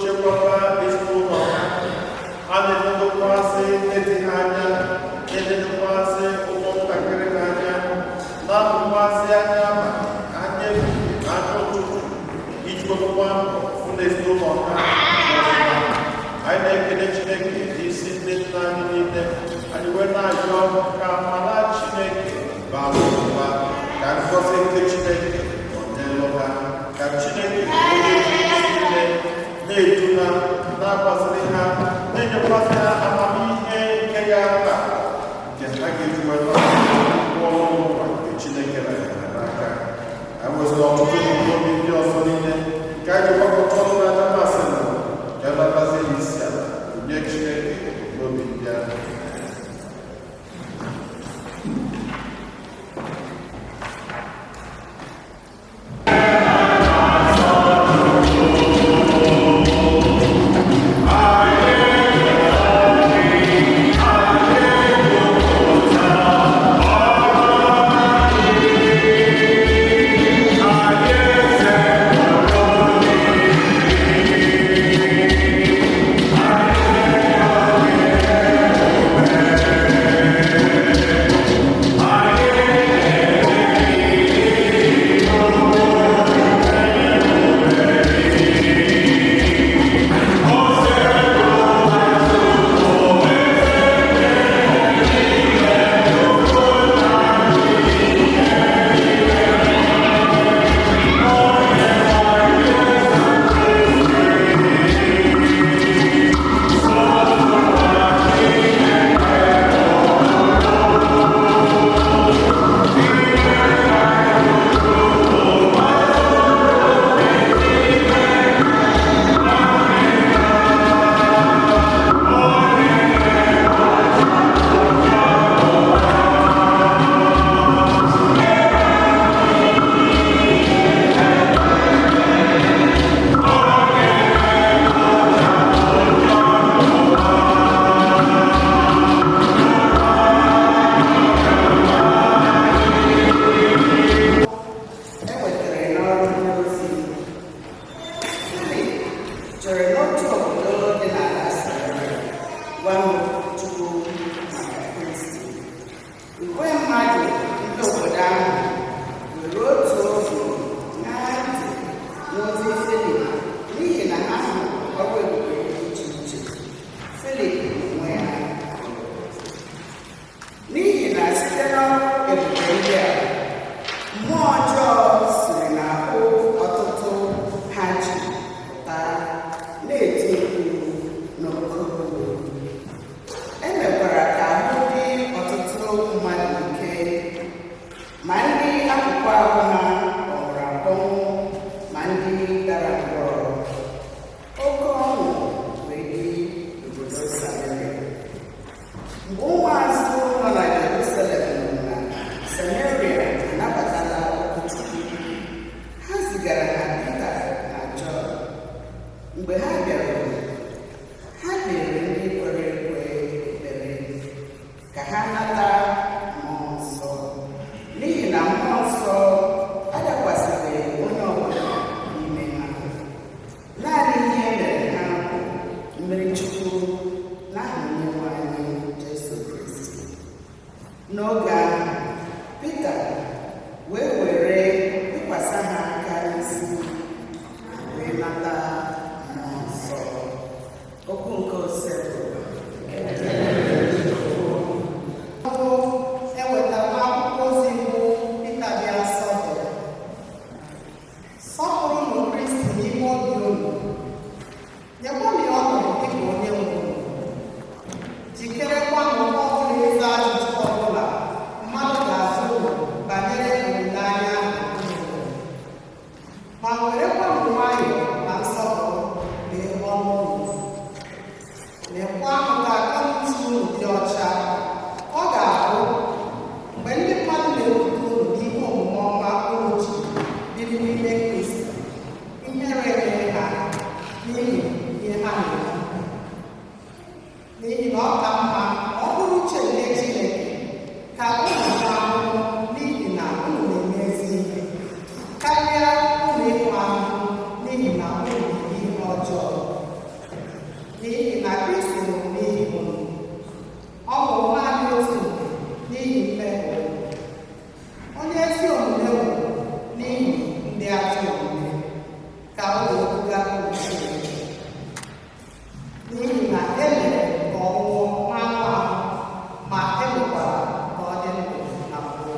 chekwaba ezinụlọ ha. A na-enedokwasị ezi ha anya, na-enedokwasị ụmụntakịrị ha anya, na-abụkwasị anya anya ehihie na anya ụtụtụ iji gbakwa mbọ fụ na ezinụlọ ha. Anyị na-ekele Chineke n'isi ndị nna anyị niile. Anyị wee na-arịọ ka amara Chineke baa ụba, ka ngọzi nke Chineke nọnyere ha, ka Chineke onye niile na-edu ha, na-agbaziri ha, na-enyekwasị ha amamihe nke ya aka nke ha ga-eji nweta ụgwọ ụwa nke Chineke na-enye n'aka. Anyị nweziri ọtụtụ obi ndị ọzọ niile nke anyị gbakọta ọnụ n'anya masịrị ka natazie n'isi ala nye Chineke n'obi ndị ahụ. N'oge ahụ, Pita wee were ịkwasa ha aka n'isi wee nata mmụọ nsọ. Okwu nke ose bụ ewetara akwụkwọ ozi mbụ Pita bịa sọpụrụ. Sọpụrụnụ Kristi n'ime obi unu. Nyekwanụ ya ọnọdụ dịka onye nwe unu. Jikerekwanụ ọ bụla ịza ajụjụ ọbụla mmadụ ga-azụ unu banyere olileanya unu. Ma werekwanụ nwayọọ na nsọpụrụ lee ọnụ unu. Lekwanụ ka akaụntụ unu dị ọcha. Ọ ga-abụ mgbe ndị mmadụ na-ewute unu n'ihe omume ọma unu ji biri n'ime Kristi, ihere emere ha n'ihi ihe ha na-eme. N'ihi na ọ ka mma ọ bụrụ uche nke Chineke ka unu ahụhụ n'ihi na unu na-eme ezi ihe karịa unu ịhụ ahụhụ n'ihi na unu na-eme ihe ọjọọ. ka ọ ga-ebuga ụlọ Chineke. N'ihi na e mere ka ọ nwụọ n'anụ ahụ, ma e mekwara ka ọ dị ndụ na mmụọ.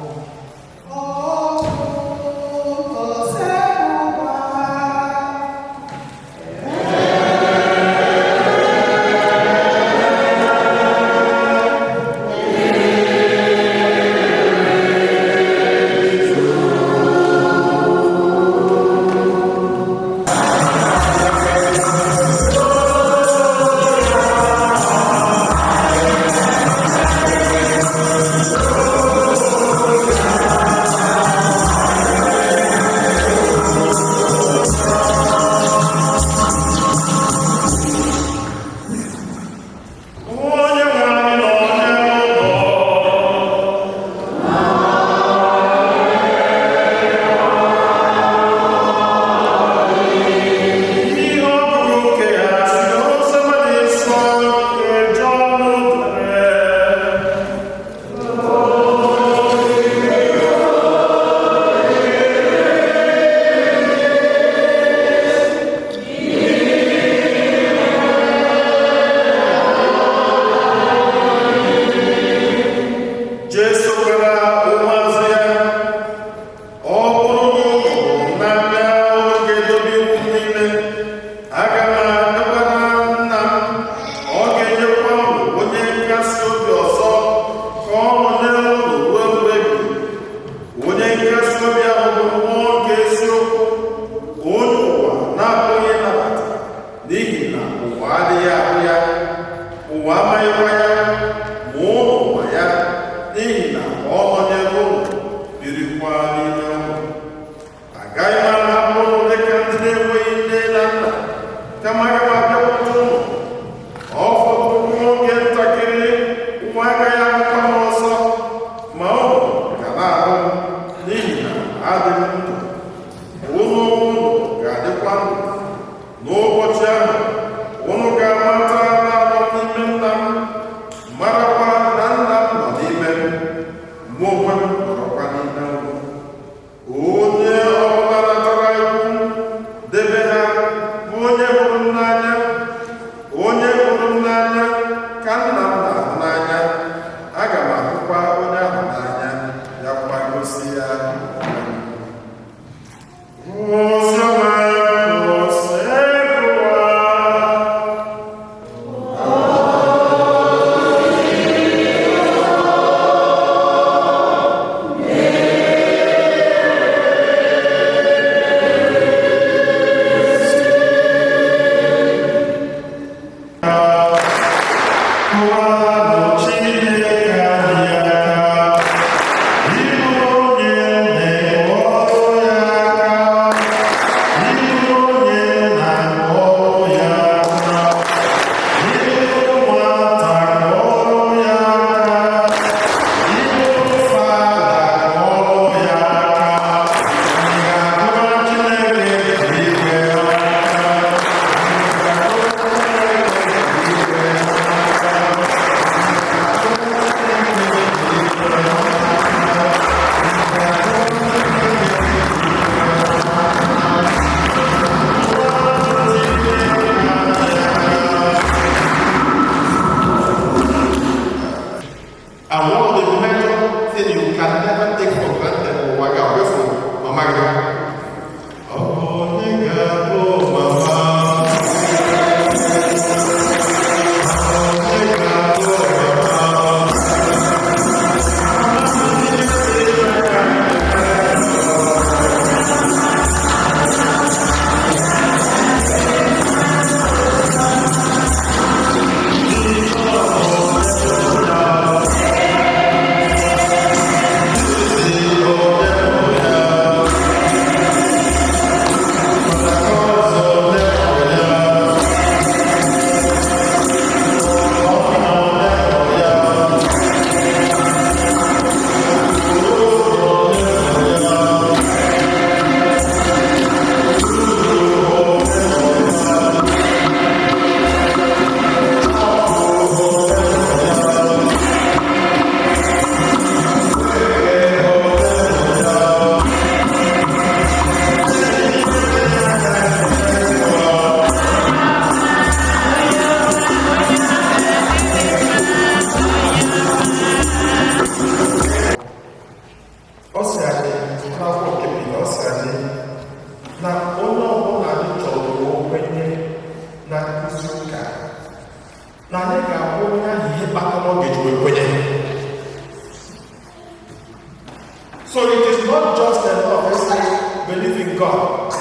So it is not just enough, let's say, believe in God.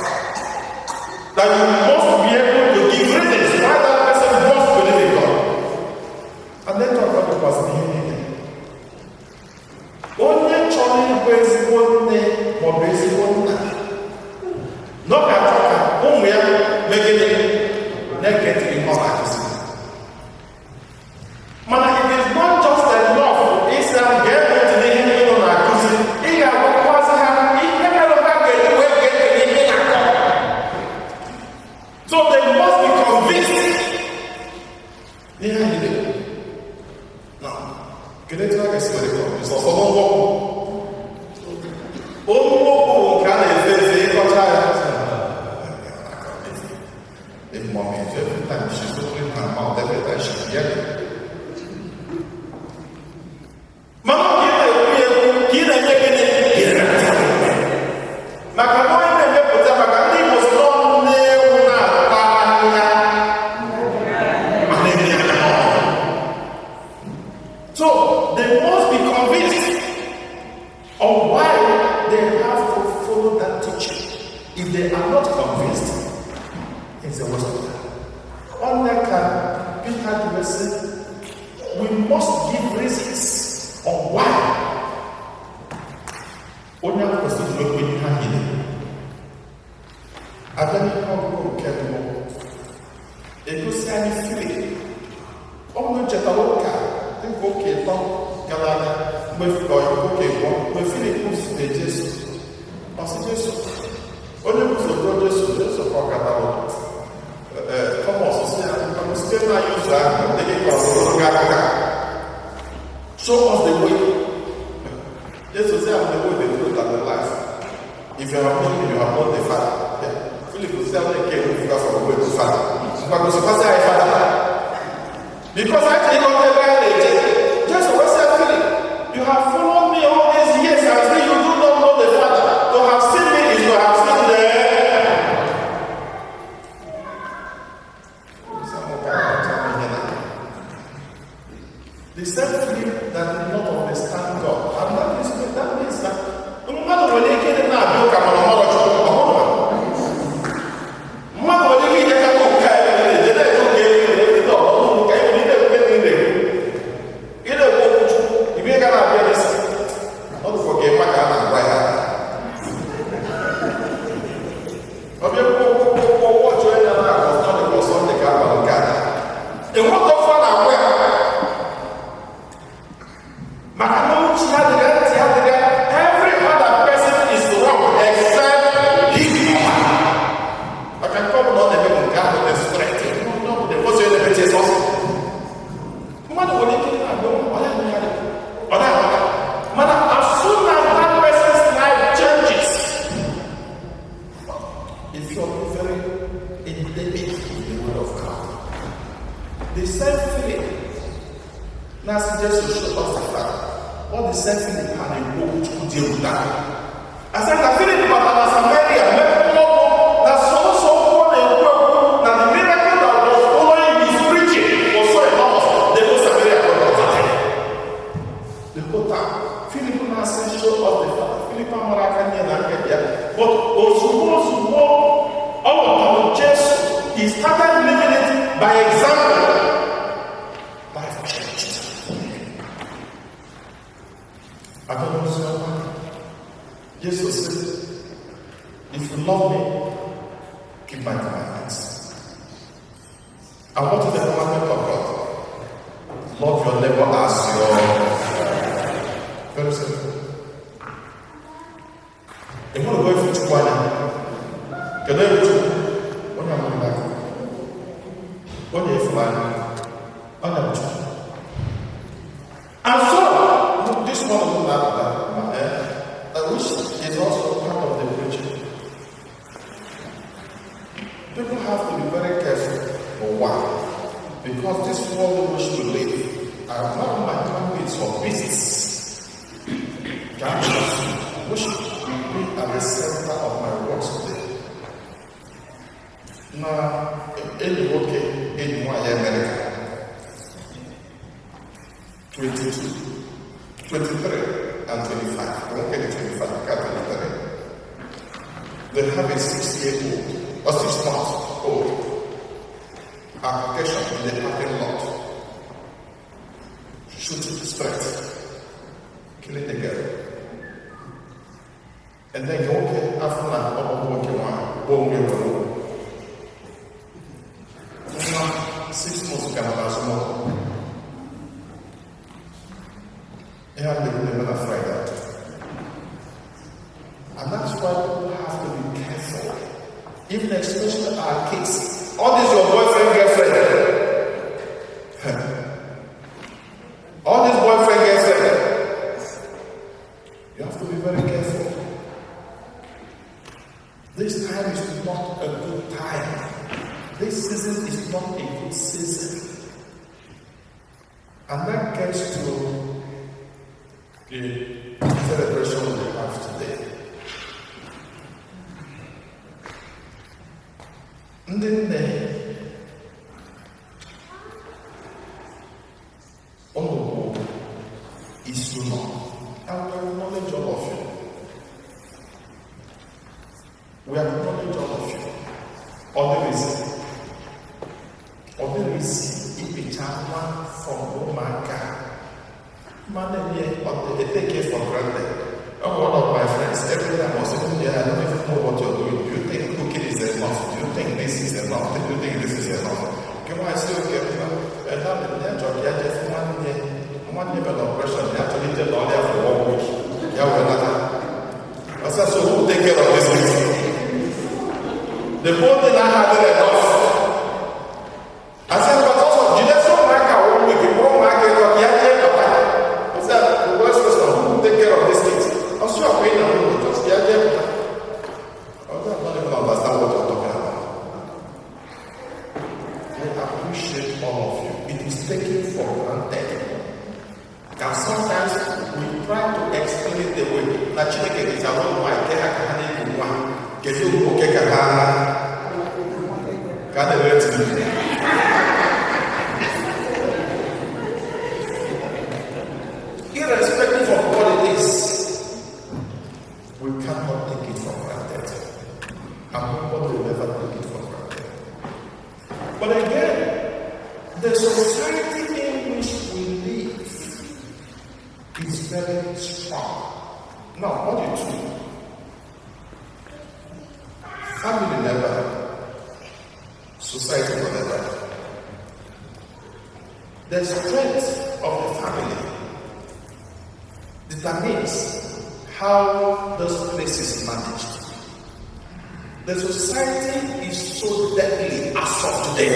That you must be able to give reasons why that person must believe in God. And then talk about the person here. Only chọrọ ịbụ ezigbo nne maọbụ ezigbo nna. N'oge atọ ka ụmụ ya megide na-ekete ihe ọma akụzi. Mana it is not just enough ịsị ha ga-ekete n'ihe ndị nọ na-akụzi. Ị ga-agwakwazị ha ihe mere ha ga-eji wee ga-ekete ihe na-akọ. So they must be convinced. N'ihe anyị dị. Now, kedu etu a ga-esi were convince ọsọ n'ụgwọ? Ụmụ nke a na-efe efe ịkọcha ya. If mommy, every time she's opening her mouth, every time she's yelling. Mama, so they must be convinced of why they have to follow that teaching. If they are not convinced, it's a waste of time. Unlike Peter to listen, we must give reasons on why. Only have to see when you have it. I don't know how to get more. It goes any free. On the Jetawoka, think okay, talk, Galata, with okay, with Philippus, they just passages. Only with the brothers, so for Catalan. Come on, still not use that, they give us a little. Show us the way. Just to say, I'm the way, the truth, and the life. If you have known me, you have known the Father. Yeah. Philip will say, I came with you from the way to Father. But you say, I Father. Because I take on the violation. Just what said Philip, you have followed me all these years, and still you do not know the Father. To have seen me is to have seen the the same Philip that did not understand God. And that means that no matter what they can now do, come on, 22, 23, and 25. We won't get to 25, we got 23. They have a 6-year-old or 6 months old application in the parking lot, shooting straight, killing the girl. And then you okay after that, boom, 6 months can pass more. And they will never find out. And that's why people have to be careful. Even especially our kids. All this your boyfriend, girlfriend. All this boyfriend, girlfriend. You have to be very careful. This time is not a good time. This season is not a good season. And that gets to the celebration we have today. And then on the wall is to know. And we acknowledge all of you. We acknowledge all of you. Other reason, if it's one from Omaka, they take it for granted. One of my friends, every time I was sitting there, I don't even know what you're doing. Do you think cooking is enough? Do you think this is enough? Do you think this is enough? Come on, I still get it. And now the job, yeah, just one year of operation, they actually did all there for 1 week. Yeah, we're not. I said, so who will take care of this week? The whole thing I had enough. I said, but also, you just don't make a 1 week, you won't make it, but yeah, I said, the worst person who will take care of this kids. I'm sure I'm paying them, just yeah, I don't even understand what you're talking about. I appreciate all of you. It is taken for granted. And sometimes we try to explain it the way. Naturally, it's a long way. Get you okay, irrespective of what it is, we cannot take it for granted. And nobody will never take it for granted. But again, the society in which we live is very strong. Now, what do you do? Family never, society will never. The strength of the family determines how this place is managed. The society is so deadly as of today.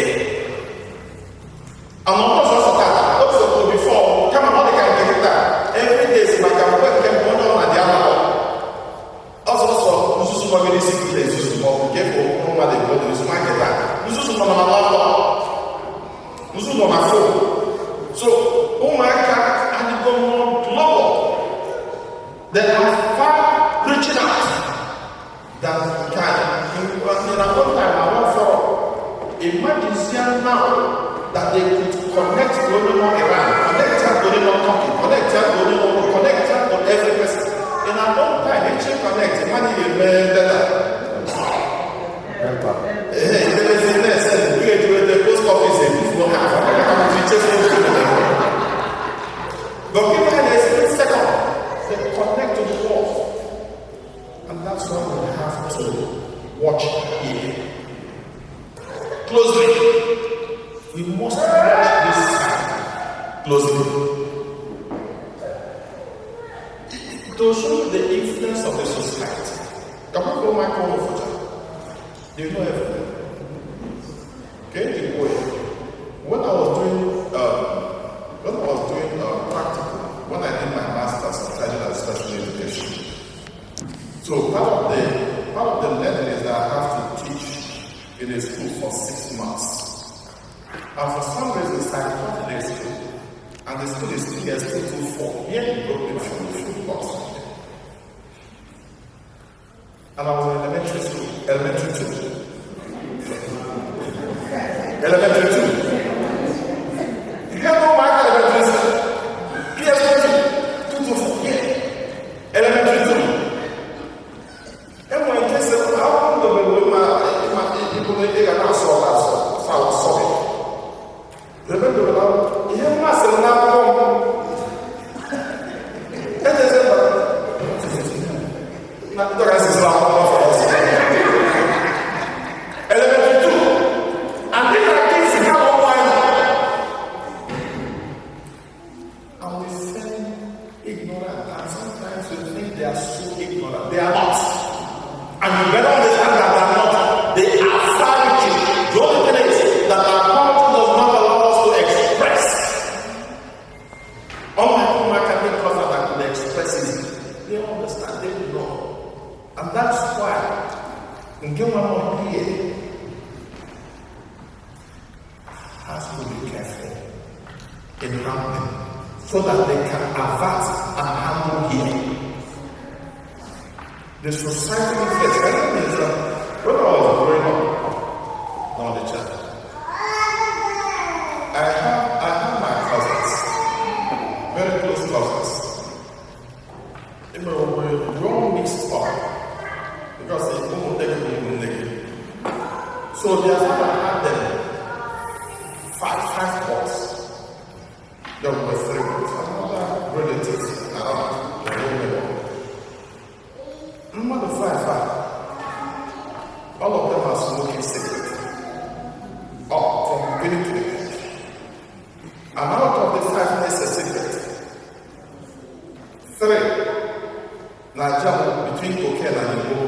I'm not sure that also before, come on, they can get that. Every day is like a work can go on at the other. Also, this is what we see today. This is what we get for what they call this market. This is what my laptop. This is what my phone. So, oh my God, and it go more global. They are far reaching out than can. In a long time, I want for imagine now that they could connect to Iran, connect to Turkey, connect to every person. In a long time, it should connect. Money will be better. The post office people have. But people had a split second. They connect to the world. And that's why we have to watch here. Closely. We must watch this side closely. To show the influence of the society. Come on, go back home. You know everything. Okay, when I was doing practical, when I did my master's in graduate and special education. So part of the learning is that I have to teach in a school for 6 months. And for some reason, I taught in a school, and the school is still too full. Here in Brooklyn, few blocks. And I was in elementary two. Hello, my elementary school. so that they can avert and handle him. The society first. When I was growing up, not the church, I have my cousins, very close cousins. We all mixed up because they don't take it. So their father had them five boys. There were 3 boys. Another relatives around the neighborhood. Number 5. All of them are smoking cigarettes. From beginning to the end. And out of the 5 next a cigarette, 3 now jump between cocaine and Igbo.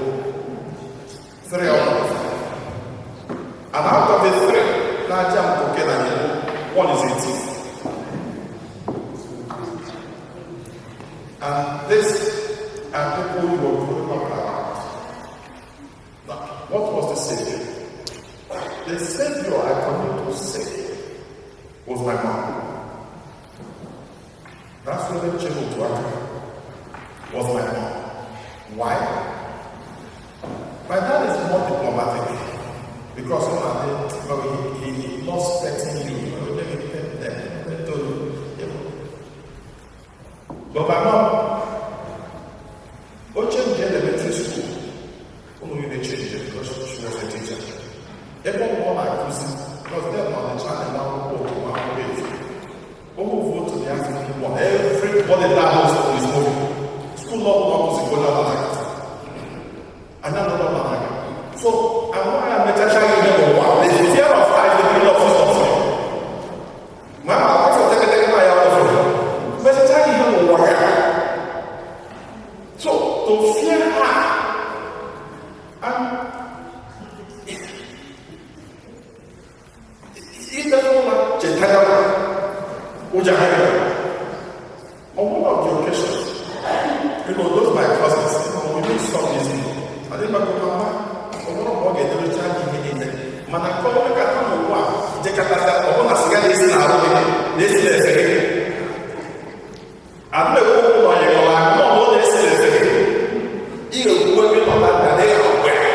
3 out of the 5. And out of the 3 now jump cocaine and Igbo, 1 is 18. And this are people who were growing up around. Now, what was the Savior? The Savior I wanted to say was my mom. That's where the children was my mom. Why? My dad is more diplomatic because he lost petting you. But my mom, changed elementary school. Only they changed it because she was a teacher. Everyone more like Lucy, because they're not the child and now go to one way. Vote to the African one. Everybody that house is moving. School law is going on like that. Another one like that. So, and why I'm the teacher you never want? There's fear of life, the middle of this. Mama, I want to take my out of it. But the time you never want. So, to fear her, it doesn't want to tell her. On one of the occasions, those my cousins, we make some easy. I didn't know Mama, or one of them get the child in it. Man, I call the cat on one, Jacata, or one as a listen out this is I don't know why you are not this. You working on that day aware.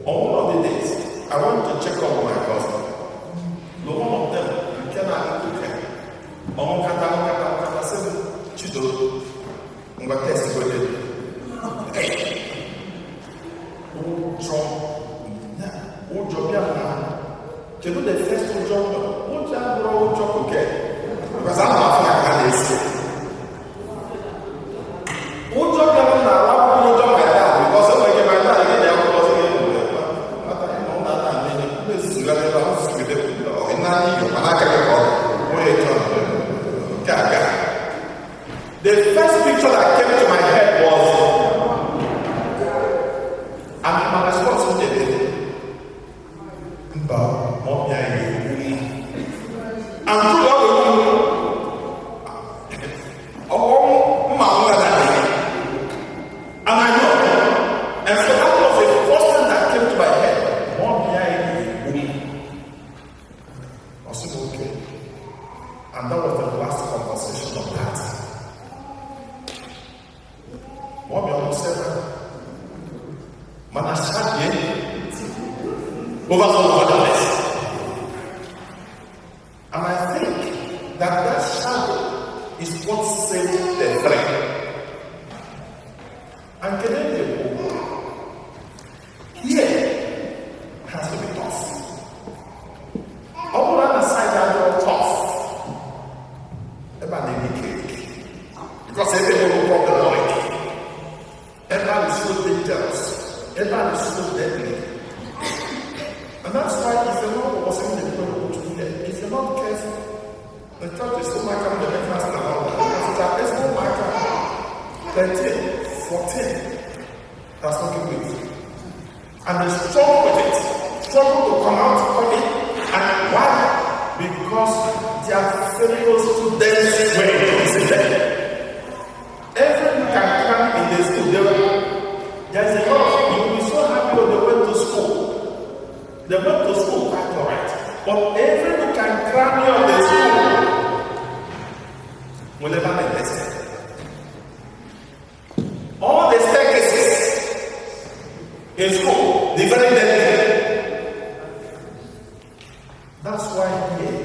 On one of the days, I want to check on my cousin. No one of them cannot cook. On kata seven chido. On va test with it. Hey. Oh, job ya. Can do the first job. Oh, job okay. Because I'm not like this. Oh, job ya na wa job my dad because I'm like my dad again there because this is like about with the in nani you the first picture that came to my head was my response to the mommy and to and I know, and so that was the first thing that came to my head. Mommy I said okay, and that was the last conversation of that. What we almost said, over the place. And I think that shadow is what saved the thread. And Canadian here has to be tough. All on the side are tough. About the cake. Because everyone will probably like it. Everybody is so dangerous. Everybody is so deadly. And that's why if you're not watching the people to do that, if you're not careful, the church is so much of the breakfast and all that. It's no matter 13, 14. That's not good with you. And they struggle with it. Struggle to come out of it. And why? Because they are failures to their way to see them. Everyone can come in the school. There's a lot of people. You'll be so happy when they went to school. They went to school quite alright. But every nook and cranny of the school, will never be tested. All the staircases in school, the very deadly. That's why here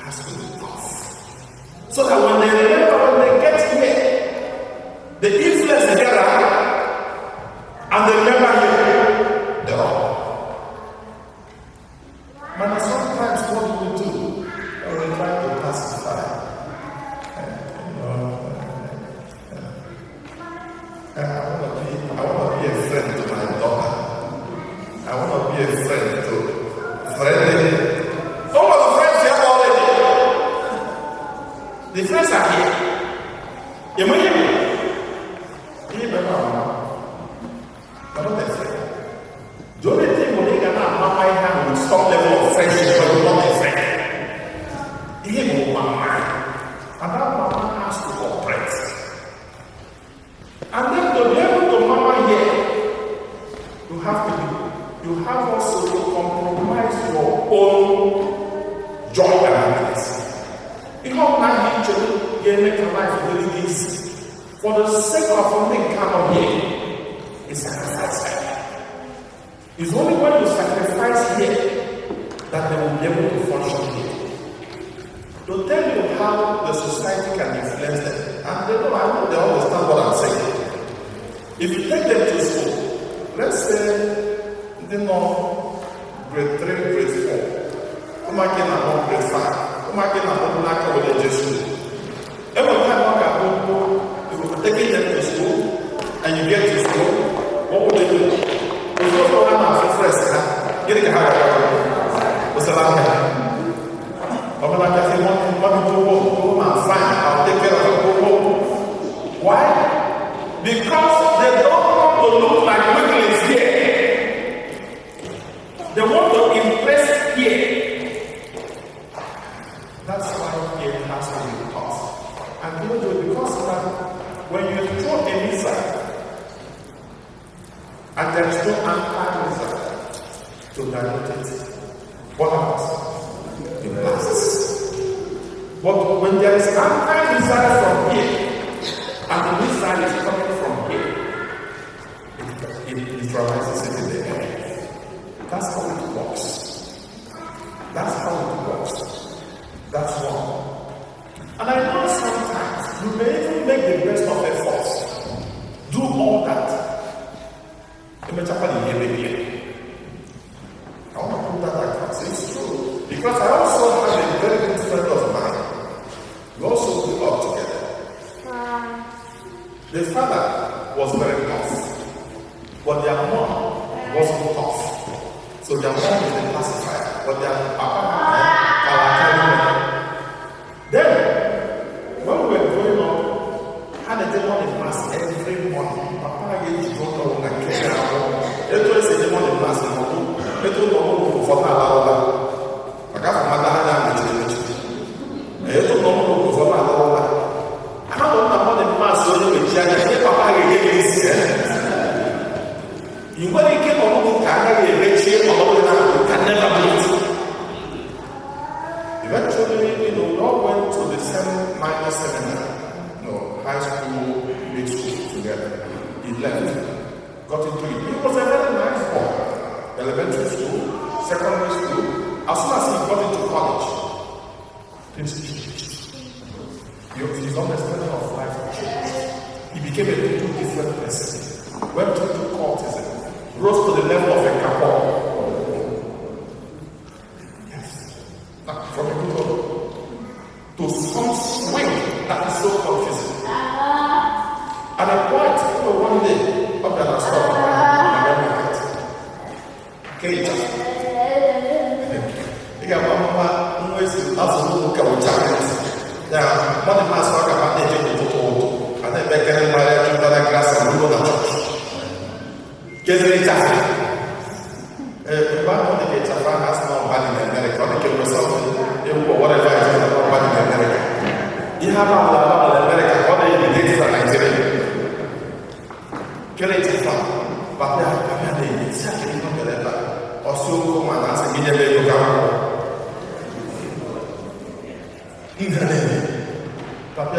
has to be tough. So that when they remember, when they get here, the influence they get around, and they remember here, they're all. But sometimes what we do, we try to pacify. I want to be a friend to my daughter. I want to be a friend to friend. All of the friends here already. The friends are here. You may be I'm not a friend. The only thing we can have is some level of friendship, but we're not a friend. He is one man. And that mama has to cooperate. And then to be able to mama here, you have also to compromise your own joy and happiness. You have not actually make a life really easy. For the sake of making come here, it's sacrifice. It's only when you sacrifice here that they will be able to function here. To tell you how the society can influence them, and they know, I know they understand what I'm saying. If you take them to school, let's say they know grade 3, grade 4, come again about grade 5, come again about Naka with the Jesuit. Every time you will taking them to school, and you get to school, what will they do? You go to one of the friends, get a higher. What's the last? I'm like, I say, go home and fine, I'll take care of you, go home. Why? Because they don't want to look like weaklings here. They want to impress here. That's why it has to be taught. And people do it because that when you throw a missile, and there is no anti-missile to dilute it, what happens? It lasts. But when there is anti-missile from here, and the missile is coming from here, it neutralizes it in the air. That's how it works. That's how it works. That's one. And I know sometimes you may even make the best of efforts. Do all that. I want to put that across. It's true. Because I also have a very good friend of mine. We also grew up together. The father was very tough, but their mom wasn't tough. So their mom is the pacifier, but their papa Then, when we were growing up, I had a demon in mass every morning. Papa used to go to and care about. It was a demon in mass. It was no for that. I got from my dad and it was no for that. I don't know about the mass, so you can Papa gave this. You want to get on the Canada, rich here, or can never beat. Eventually, we all went to the same minor seminary, high school, mid school together. He left, got into it. He was a very nice boy. Elementary school, secondary school. As soon as he got into college, things changed. His understanding of life changed. He became a total different person. Went into cultism, rose to the level of a couple. Yes. Now, from a good to some swing that is so confusing. And a point, one day, up and I saw okay, just. You got one ways to also look at what happens. Now, one of my talk about the people, and then they can invite you to the class and go to church. Get it just. One of the Japan has no money in America, they can result whatever it is about money in America. You have all in America, what are you dating in Nigeria? Get it just. But they are exactly not the also come and ask me to go. Papa,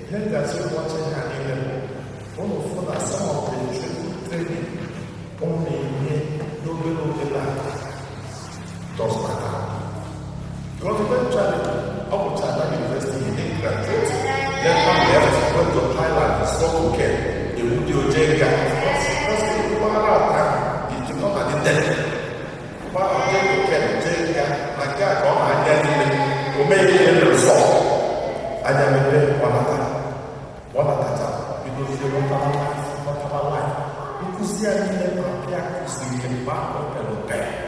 Here that's watching her in level. One of that some of the training only no does matter. Because eventually, I will China University in England. Then from there, went to Thailand, spoke to Ken, the Udio Jenga. Because the Kuala time, it did not have the death. Kuala Jenga, like that, on my death, who made it in the song. I never been one at a because they don't have a life. Because they are in the practice, they can back up and obey.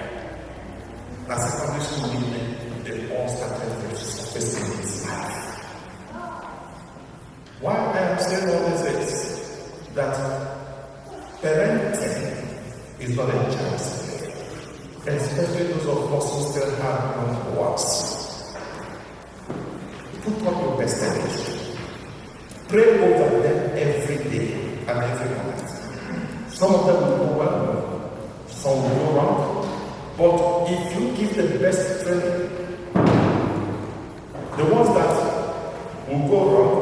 That's a condition they all started with sophisticated his life. Why I am saying all this is that parenting is not a chance, especially those of us who still have young ones. Put up your best energy. Pray over them every day and every moment. Some of them will go well, some will go wrong. But if you give the best training, the ones that will go wrong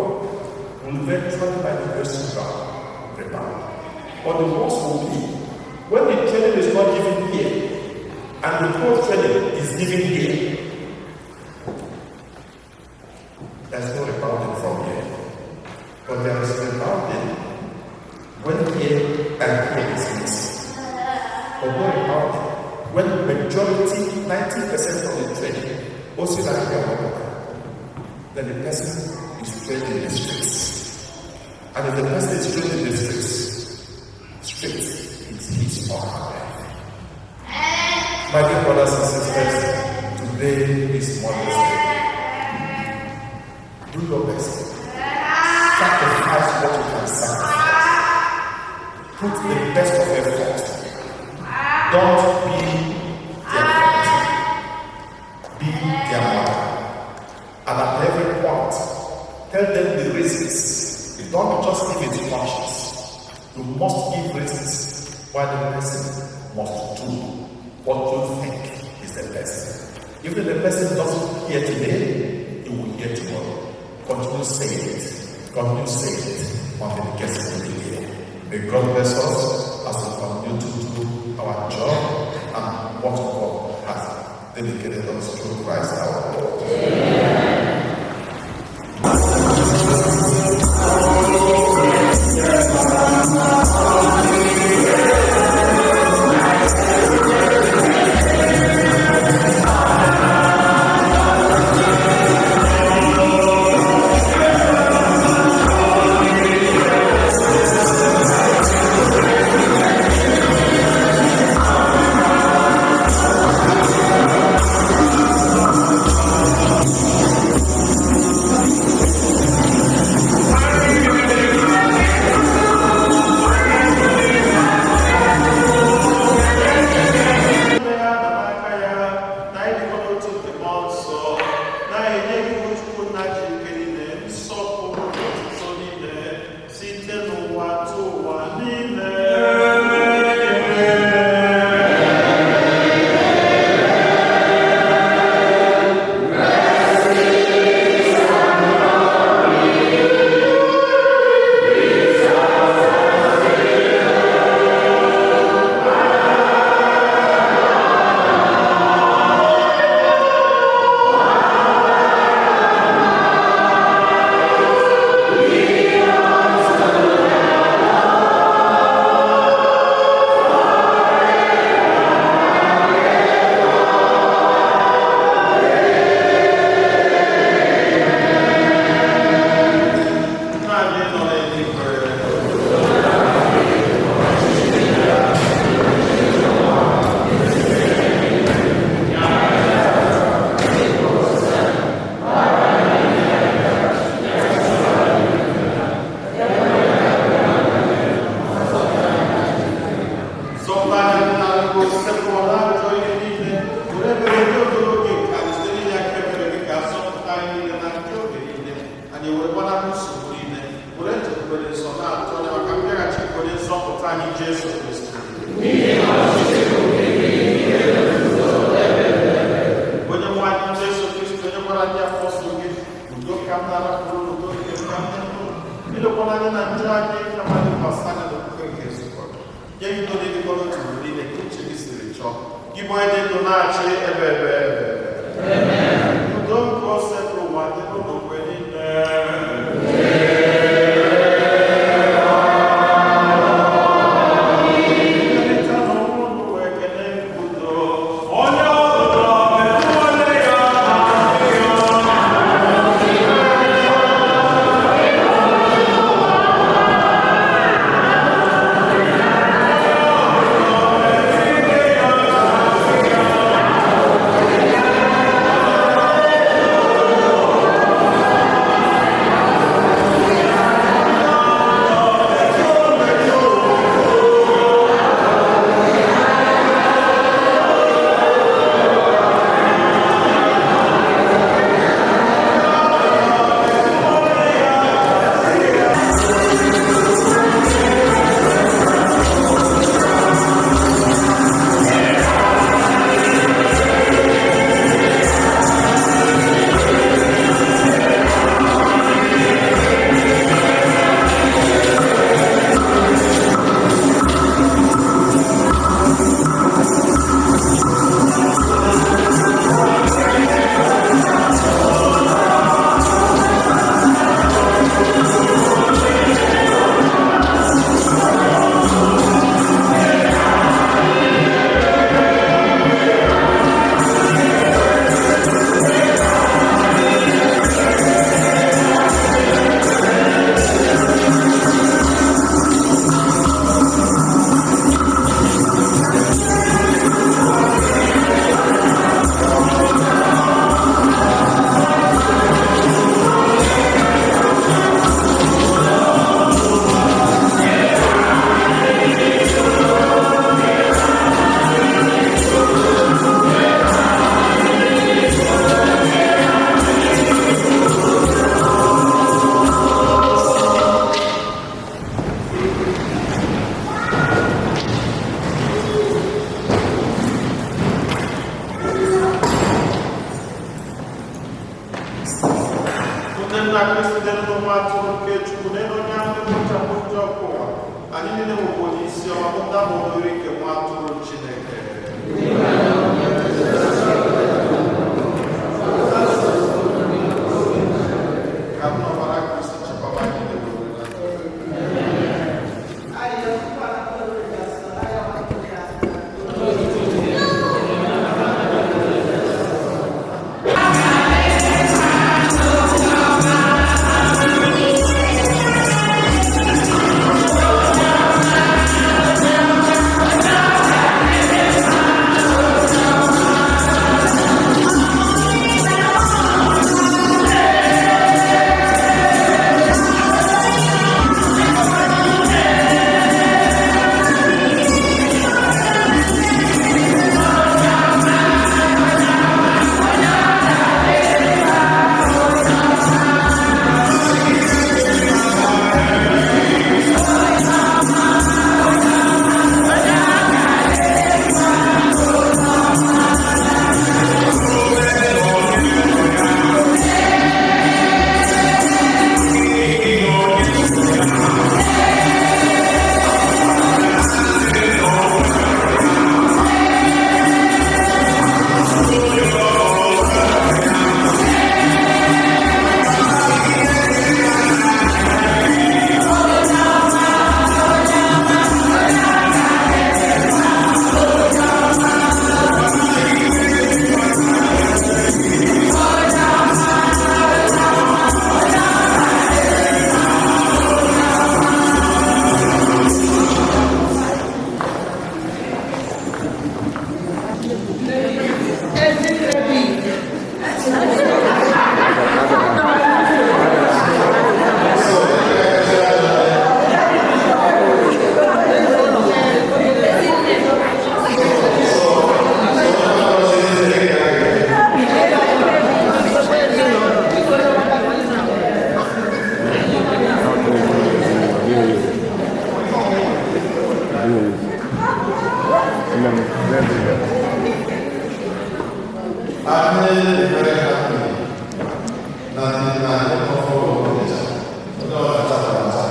will eventually by the grace of God rebound. But the worst will be when the training is not given here and the poor training is given here, there's no rebounding from here. But there is rebounding when here and here is missing. But no rebounding when the majority, 90% of the training, also like then the person is trained in the streets. And if the person is trained in the streets, it's his or her life. My dear brothers and sisters, today is Mother's Day. Do your best. Sacrifice what you can sacrifice. Put the best of effort. Don't be their friend. Be their mother. And at every point, tell them the reasons. You don't just give instructions. You must give reasons why the person must do what you think is the best. Even if the person doesn't hear today, he will hear tomorrow. Continue saying it. Continue saying it until it gets into the ear. May God bless us as we continue to do our job and what God has dedicated us through Christ our Lord. Amen. dokonania na njọ anyị amaghị gbasara n'okpukpe nke Jizọs. Nye gị ndụ dị kọrọ otu mgbe niile ka uche gị siri chọọ. Gị bụ onye dị ndụ na-achị ebe. Udo nke ose bụ ụwa dị n'ụlọ mgbe niile. I'm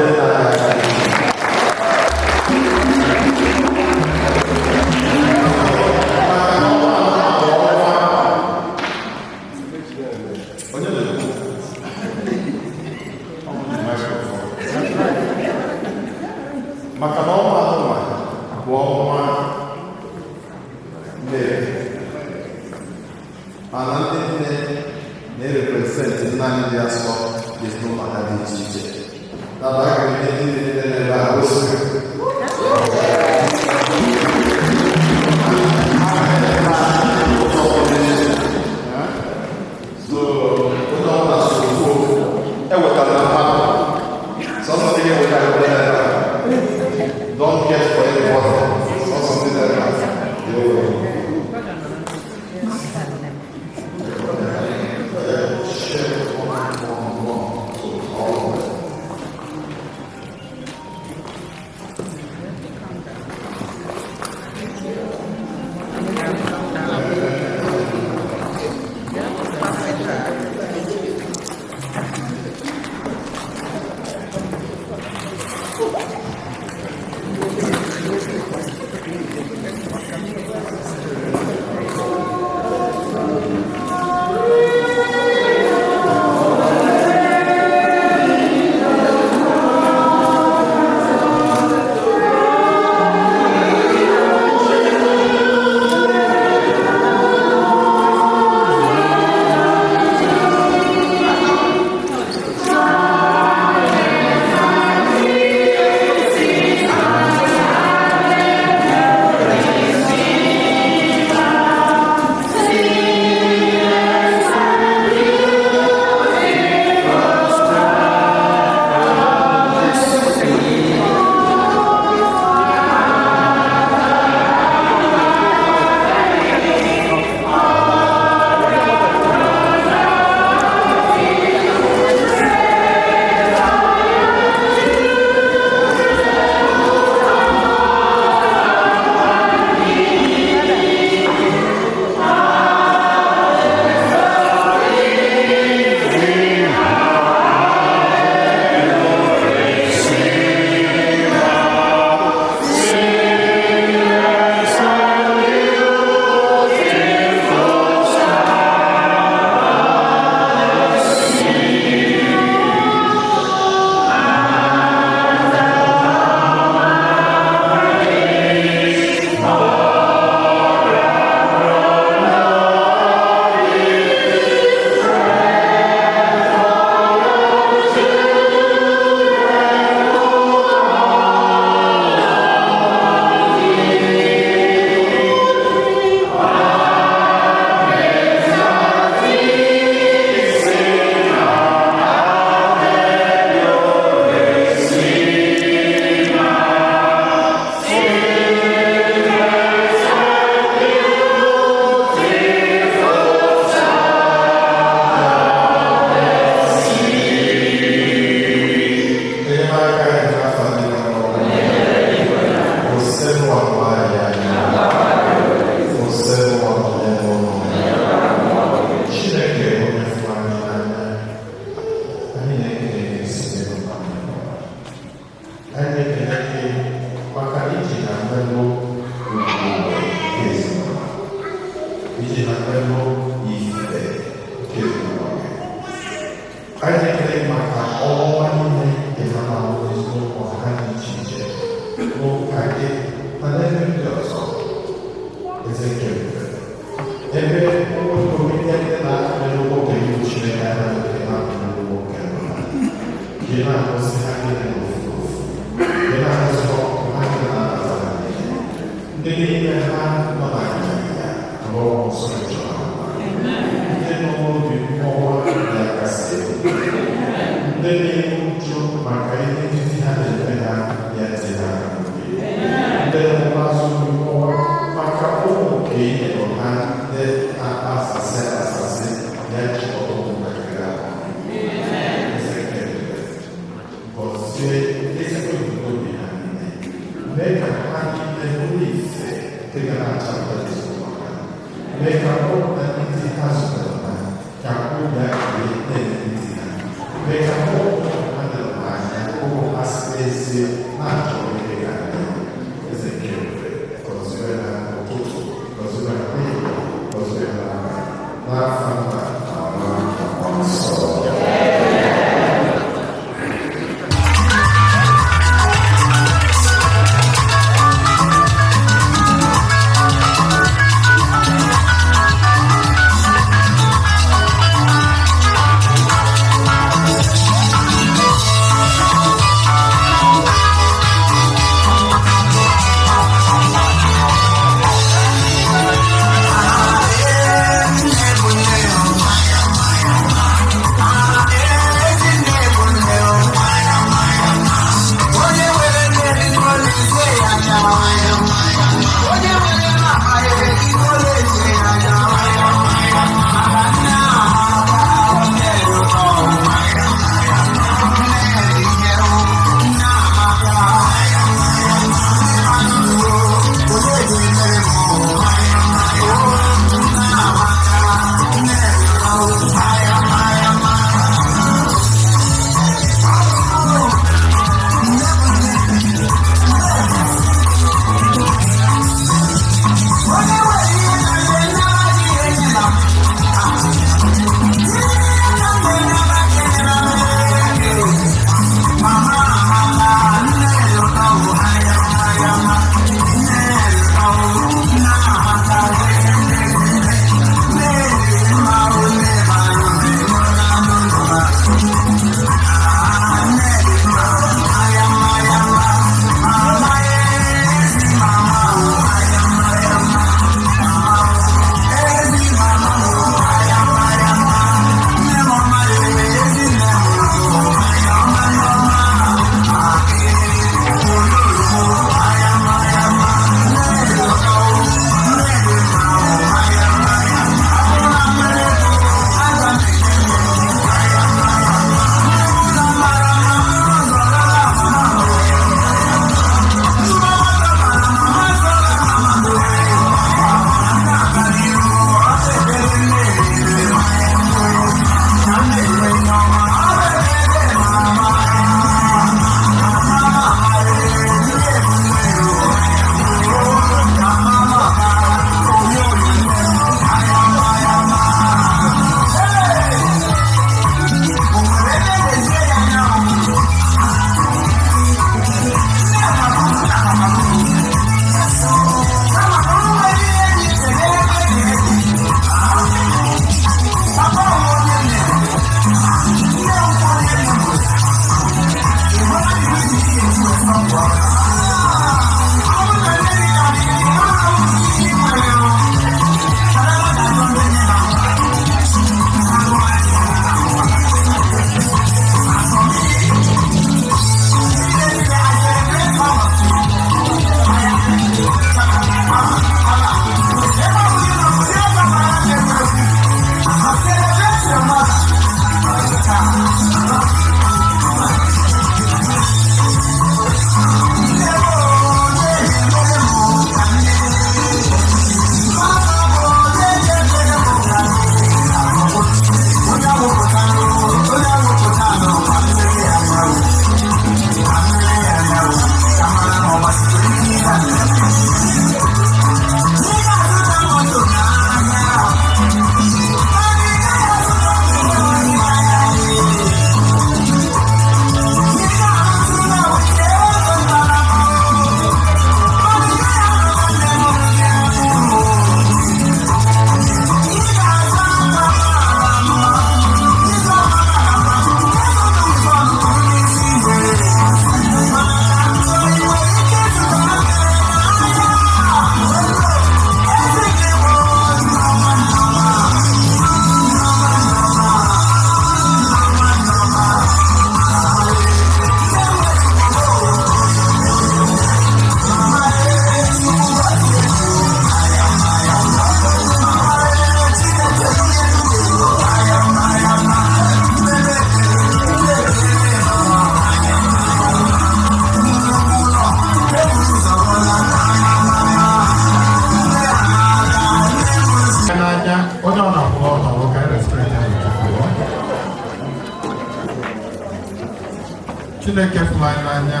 Chineke fụrụ n'anya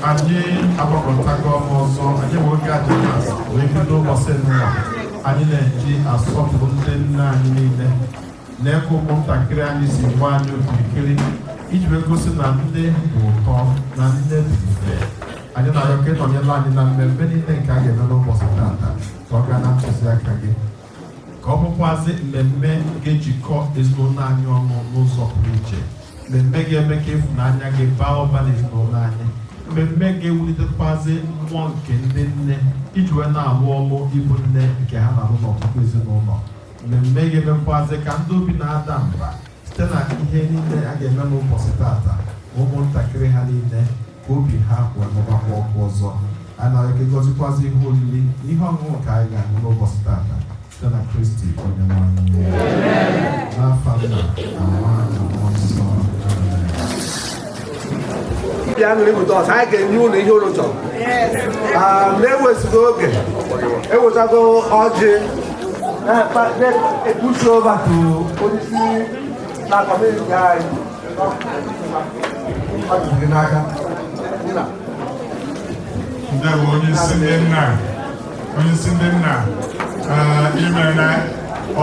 anyị agbakọtago ọzọ anyị nwoke Ajanas wee bido ụbọchị nnọọ anyị na-eji asọpụrụ ndị nne anyị niile na-eke ụmụntakịrị anyị si gba anyị okirikiri iji wee gosi na nne bụ ụtọ na nne bụ ife. Anyị na-arịọ ka ịnọnyere anyị na mmemme niile nke a ga-eme n'ụbọchị tata ka ọ gaa na ntụziaka gị, ka ọ bụkwazị mmemme ga-ejikọ ezinụlọ anyị ọnụ n'ụzọ pụrụ iche, mmemme ga-eme ka ịfụnanya gị baa ụba n'ezinụlọ anyị, mmemme ga-ewulitekwazị mmụọ nke ndị nne iji wee na-alụ ọlụ ịbụ nne nke ha na-alụ n'ọtụtụ ezinụlọ, mmemme ga-emekwazị ka ndị obi na-ada mba site na ihe niile a ga-eme n'ụbọchị tata, ụmụntakịrị ha niile ka obi ha wee mụbakwa ọkụ ọzọ. A na-arịọ ka ịgọzikwazị ihe oriri na ihe ọṅụṅụ ka anyị ga-aṅụ n'ụbọchị tata site na Kristi onye nwe anyị. N'afa Nna na Nwa na Mmụọ Nsọ. bịa nri pụta ọsọ anyị ga-enye ụlọ ihe ụlọ chọrọ na-ewezụga oge ewetago ọjị na-epusi over to onyeisi na kọmuniti anyị gị n'aka ndewo onyeisi ndị nna ime na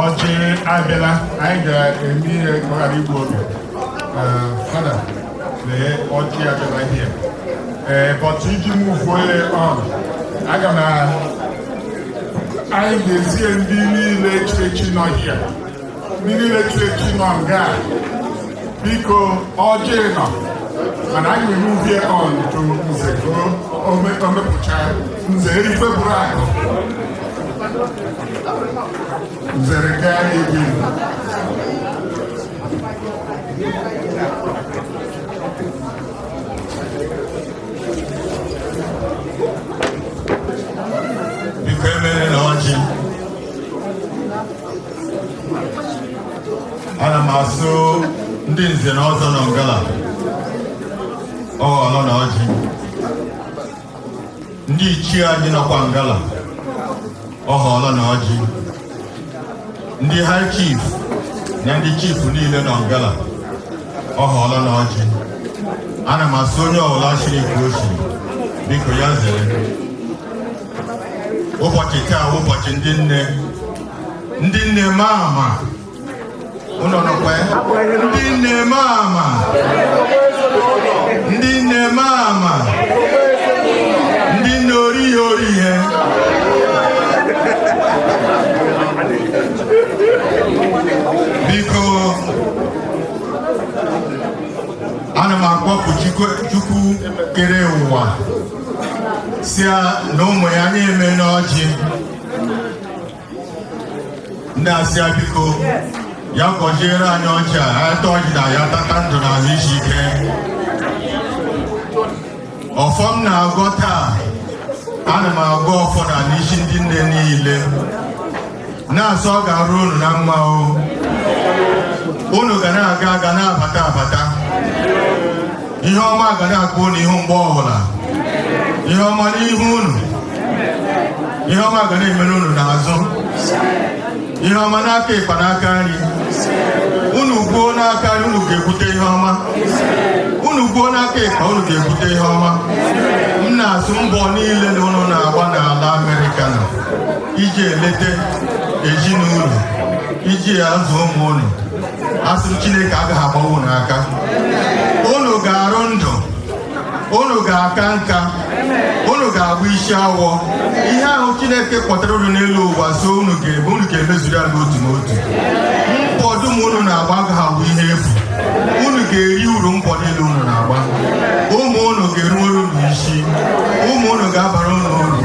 ọjị abịala anyị ga-eme ihe ka ọ ghara igbu oge. Fada lee ọjị abịala ihe but iji mụfuo ya ọrụ aga m anyị ga-ezie ndị niile echichi nọ hie, ndị niile echichi nọ nga biko ọjị nọ mana anyị ga-emuvie on to nze ka o mepụcha nze erife bụrụ akụ nzere gaa ebi biko emere na ọjị. Ana m asụ ndị nze na ọzọ nọ ngala ọghọlọ na ọjị, ndị ichie anyị nọkwa ngala ọghọlọ na ọjị, ndị high chief na ndị chief niile nọ ngala ọghọlọ na ọjị. Ana m asụ onye ọbụla chiri ka o chiri biko ya zere. Ụbọchị taa ụbọchị ndị nne mama ụnọ nọkwa ya, ndị nne mama ndị nne orihe biko ana m akpọpụ Chukwu kere ụwa si na ụmụ ya na-eme n'ọjị na-asịa biko ya gọziere anyị ọjị a ata ọjị na ya tata ndụ na ahụ isi ike. Ọfọ m na-agọ taa ana m agọ ọfọ na n'isi ndị nne niile na-asọ ọ ga-arụ unu na mma o, unu ga na-aga na-abata ihe ọma ga na-akpọ n'ihu mgbe ọbụla, ihe ọma n'ihu unu, ihe ọma ga na-emere unu n'azụ, ihe ọma n'aka ịkpa n'aka nri. Unu gwuo n'aka nri unu ga-ekwute ihe ọma, unu gwuo n'aka ịkpa unu ga-ekwute ihe ọma. M na-asụ mbọ niile na unu na-agba n'ala Amerịka na iji elete ezinụlọ, iji azụ ụmụ unu. Asị m Chineke agaghị agbawa unu aka, unu ga-arụ ndụ, unu ga-aka nka, unu ga-agba isi awọ. Ihe ahụ Chineke kpọtara unu n'elu ụwa so unu ga-emezuru ya n'otu n'otu. Mbọ dum unu na-agba agaghị abụ ihe efu, unu ga-eri uru mbọ niile unu na-agba. Ụmụ unu ga-eruwere unu isi, ụmụ unu ga-abara unu uru,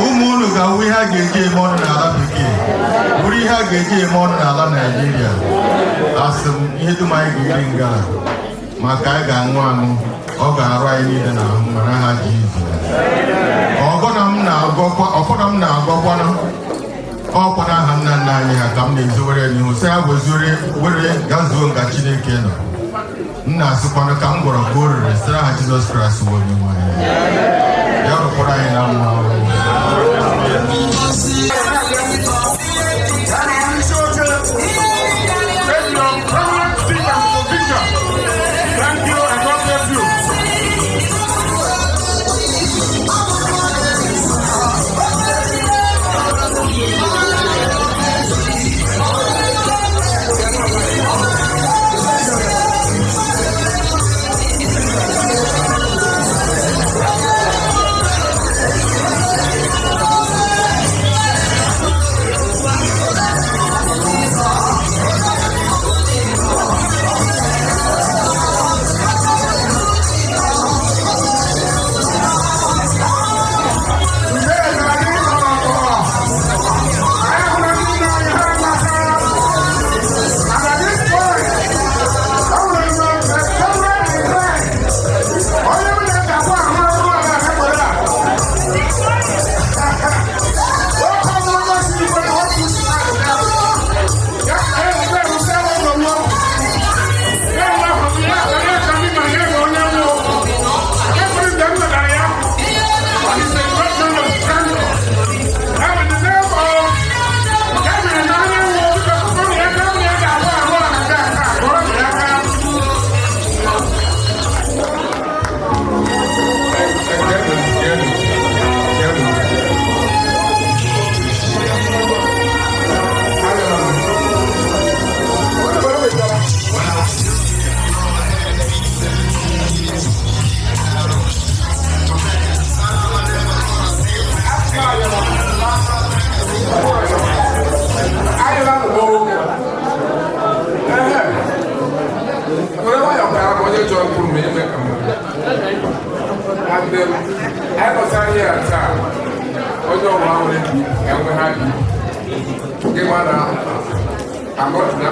ụmụ unu ga-awụ ihe a ga-eji eme ọnụ n'ala bekee bụrụ ihe a ga-eji eme ọnụ n'ala Naijiria. Asị m ihe dum anyị ga-eri ngala maka anyị ga-aṅụ aṅụ, ọ ga-arụ anyị niile na ahụ mana ha ji izu. Ọfọdụ m na-agwakwana ọkwa n'aha nna nna anyị ha ka m na-ezowere n'ihu sị ha were gazuo nga Chineke nọ. M na-asịkwana ka m gwọrọ ka o rere sịra ha Jizọs Kraịst bụ onye nwe anyị. Ya rụkwara anyị na mma. Thank you and God onye ọrụ ahụ enwe ha dị gị gbara agọtụ na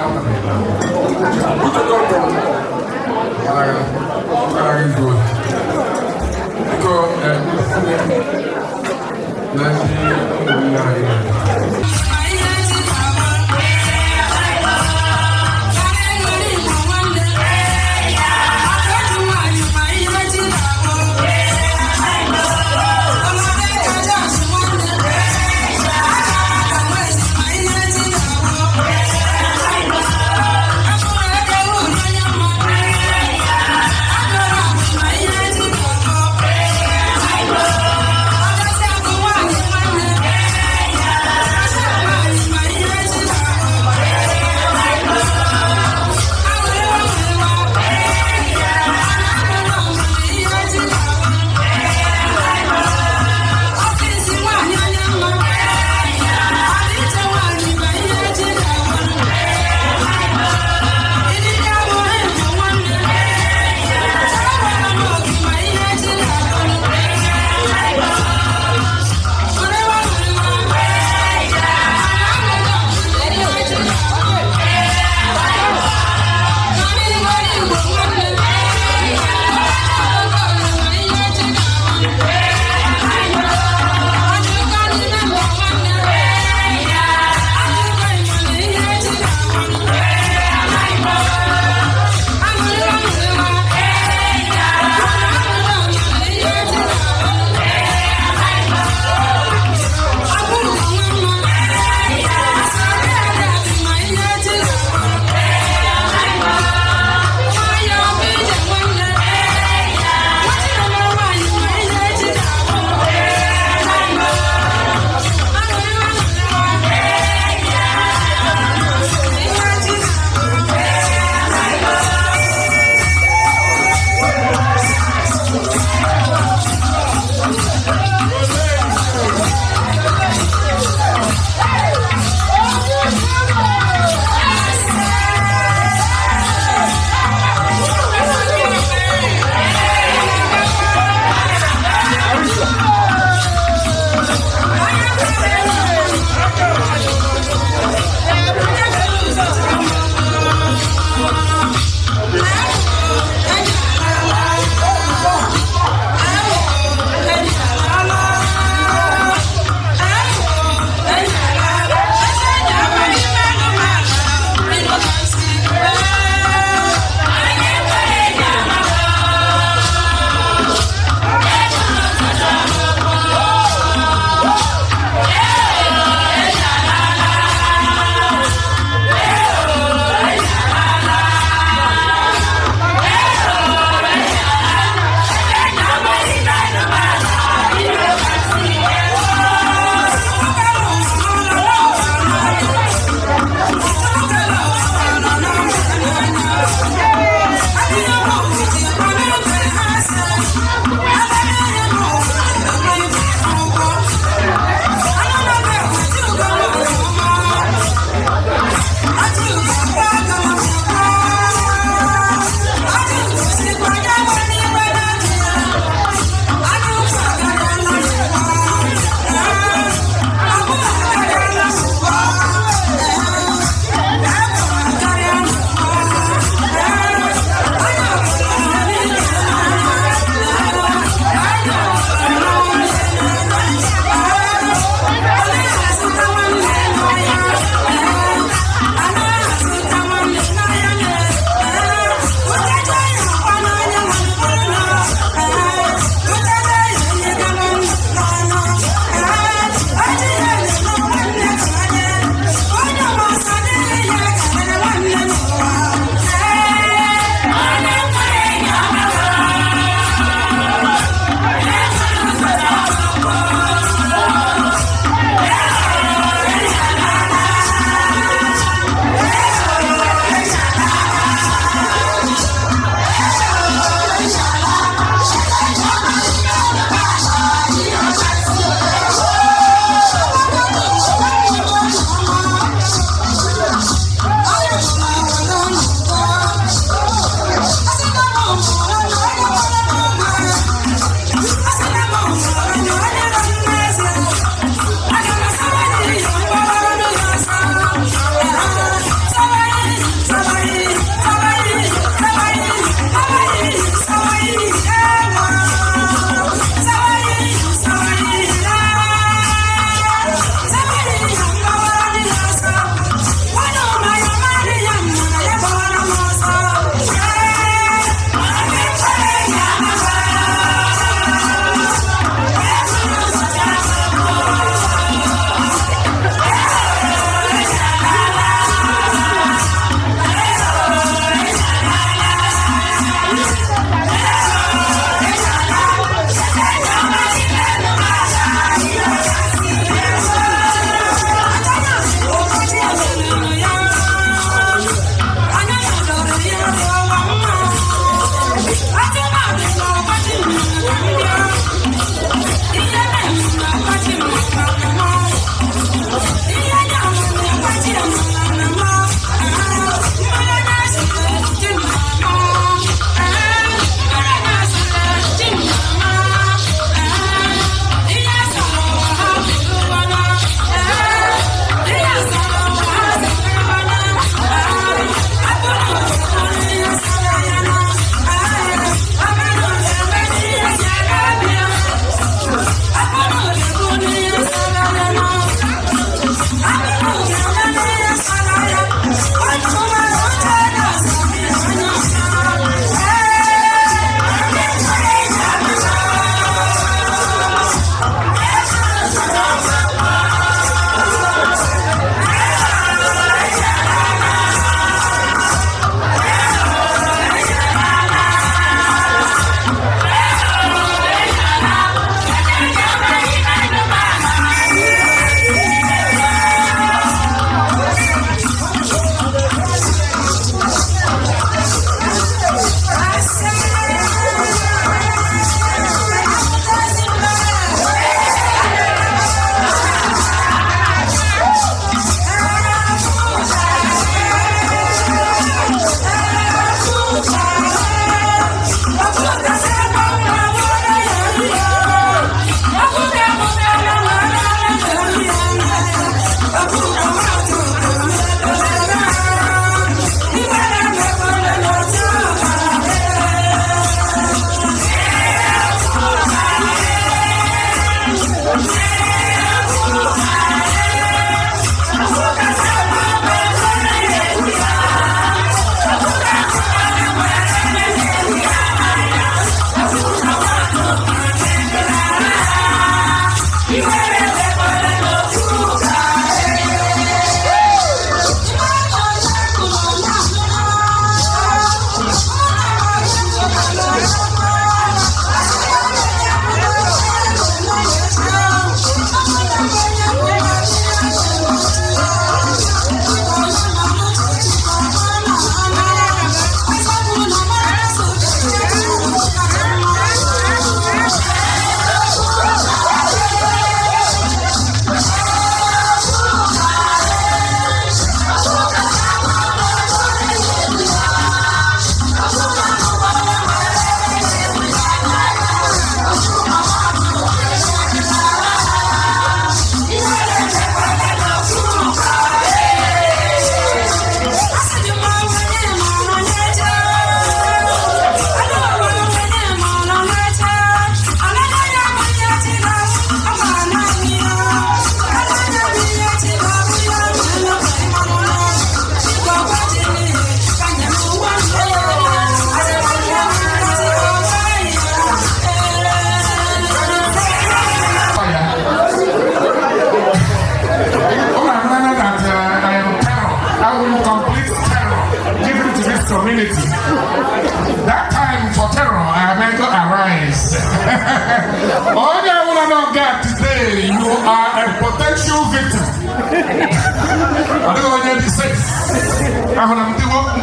true victim. I don't know what you say. I want to do work.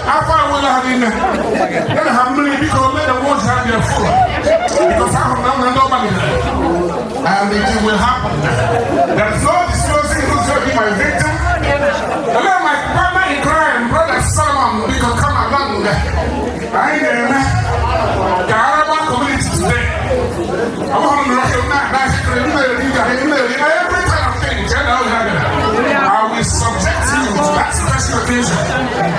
I find what I did. Then how many people let the world have their food? Because I have nobody there. And it will happen. There is no disclosing who's going to be my victim. And then my partner in crime, brother Solomon, we can come along. I ain't there, man. The Arab community today. I want to recognize every kind of thing. I will subject you to that special occasion.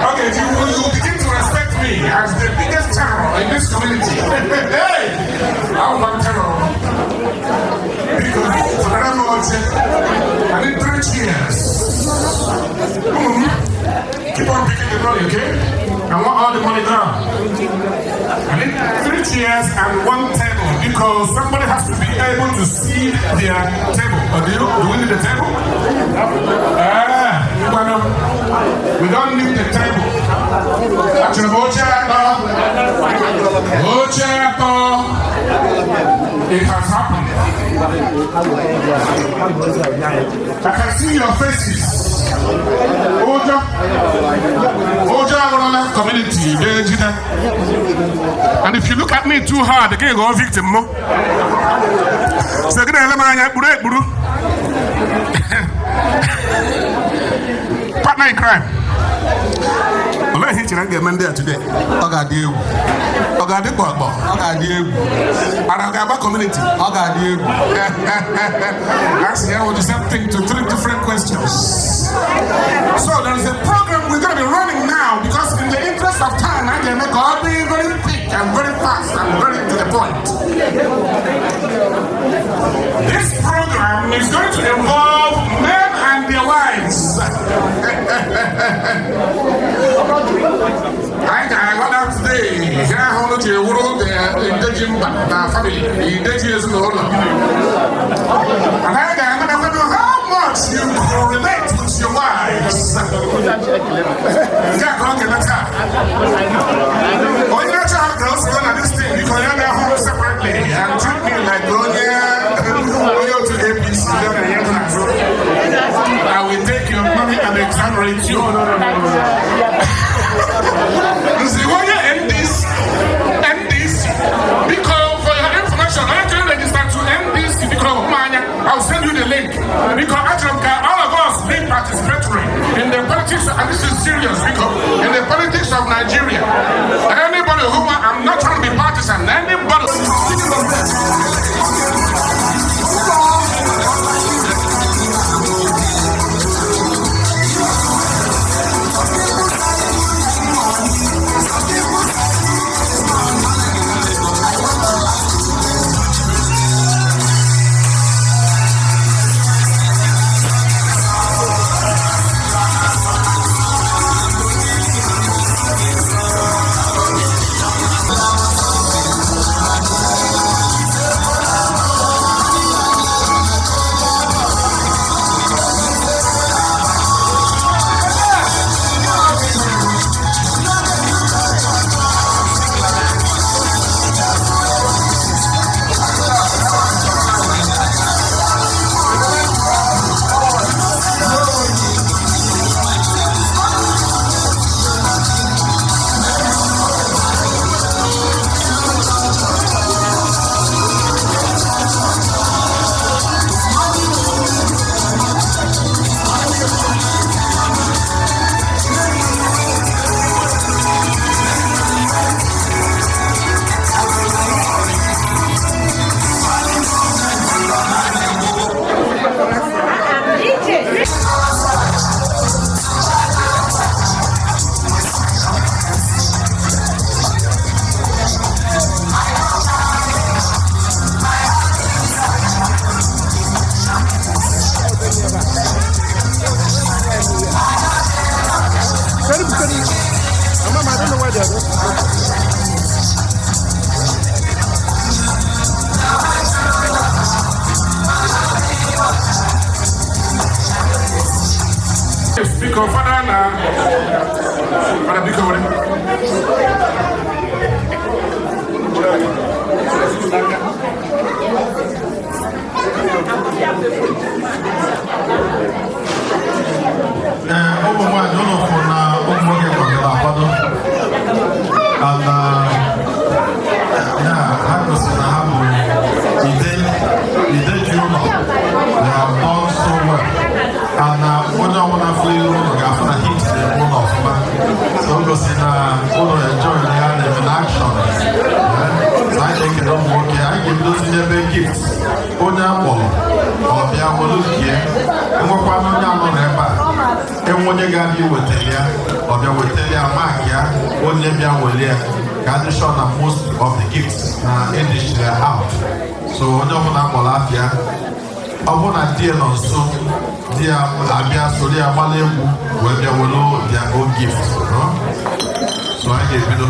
Okay, you will begin to respect me as the biggest terror in this community. Hey! I want terror. Because I need 3 cheers. Keep on picking the money, okay? I want all the money down. I need 3 chairs and 1 table because somebody has to be able to see their table. Do we need the table? We don't need the table. It has happened. I can see your faces. Oja community. And if you look at me too hard, they can't go victim. Partner in crime. I'm here to get men there today. I got you. I got the Bobo. I got you. And I got my community. I got you. Actually, I want to something to 3 different questions. So there is a program we're going to be running now because in the interest of time, I can make all be very thick and very fast and very to the point. This program is going to involve men and their wives. I got out today. I want to world engaging family. Engaging is the whole. And I don't know how much you correlate with your wives. Oh, you not have girls going at this thing because you're their home separately and treat me like to APC. I will take your money and exonerate you. You see, when you end this, because for your information, I can register to end this because I'll send you the link. Because actually, all of us being participatory in the politics, and this is serious, because in the politics of Nigeria, anybody who I'm not trying to be partisan, anybody. Because Father, onye akpọrọ ọbịa wolukie enwekwana onye anọrọ ebe a enwe onye ga-abịa iwetara ya ọbịa wetara ya mak ya onye bịa were ya ka adị sure na most of the gifts na edishire out. So onye ọbụla kpọrọ afịa ọ bụ na di ya nọ nso di ya abịa soro ya gbala egwu wee bịa were their own gift. So anyị ga-ebido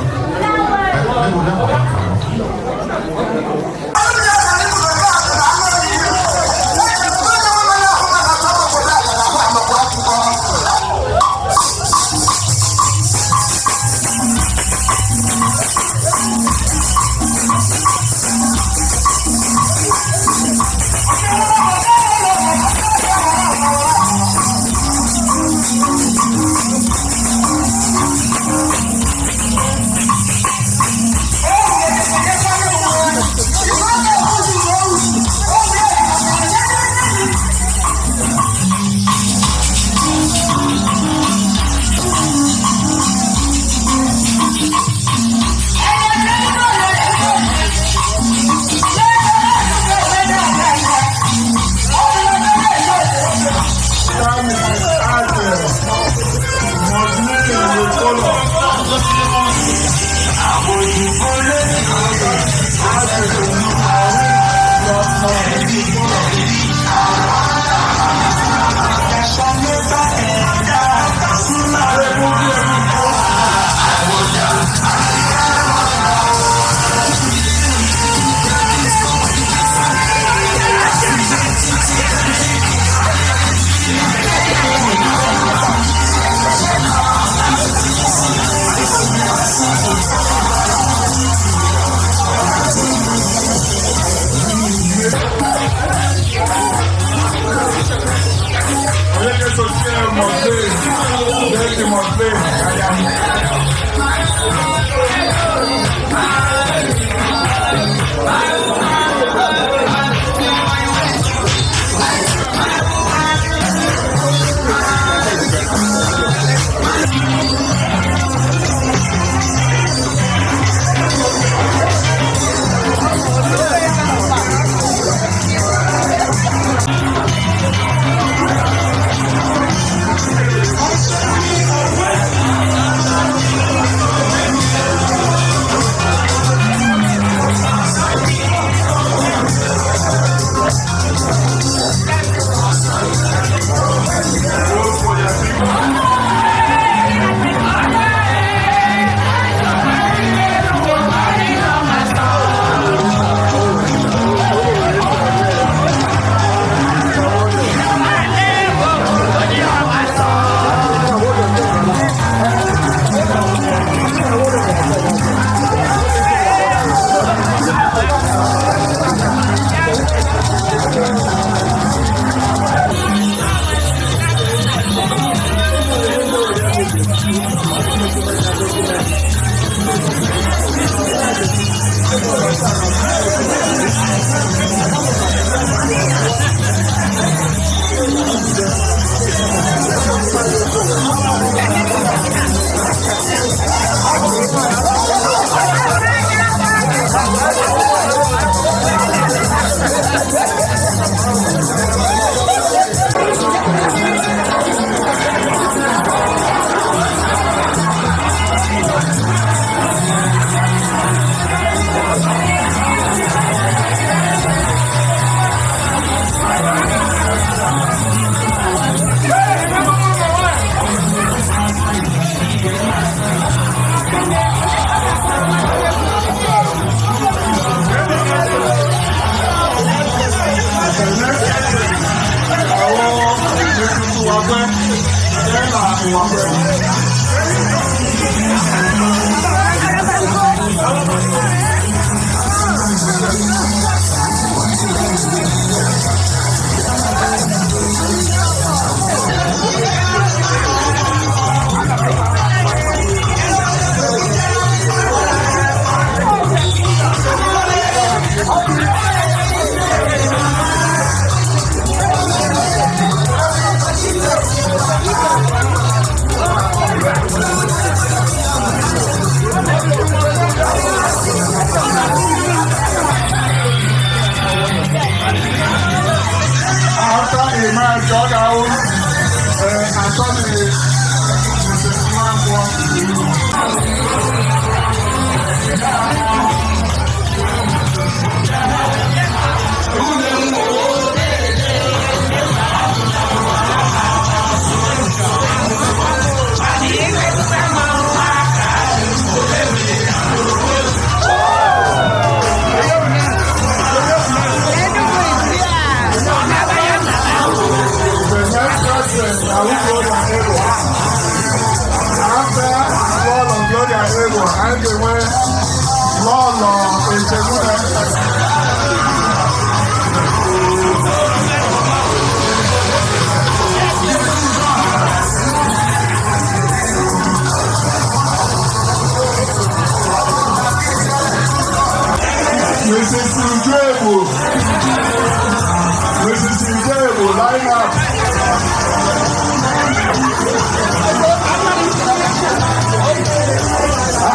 line up.